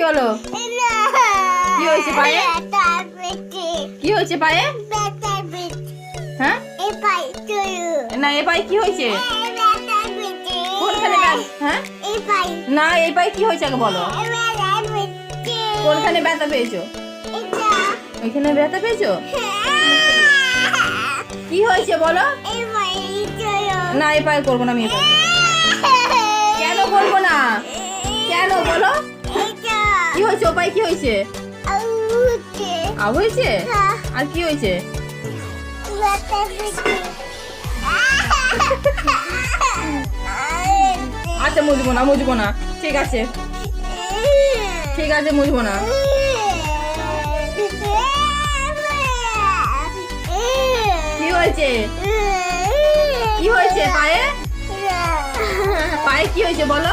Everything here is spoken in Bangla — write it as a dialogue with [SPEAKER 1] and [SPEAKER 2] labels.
[SPEAKER 1] হলো? কি হয়েছে পায়ে? কি হয়েছে পায়ে? হ্যাঁ না এ পায়ে কি হয়েছে? কোনখানে হ্যাঁ না এই পায়ে কি হয়েছে আগে বলো? কোনখানে ব্যথা পেয়েছো? ওইখানে ব্যথা পেয়েছো? কি হয়েছে বলো? না এই পায়ে করবো না আমি। কেন করবো না? কেন বলো? কি হয়েছে ও পায়ে? কি হয়েছে? আউ হয়েছে? আর কি হয়েছে? আচ্ছা মুজবো না ঠিক আছে মুজবো না। কি হয়েছে? কি হয়েছে পায়ে? পায়ে কি হয়েছে বলো?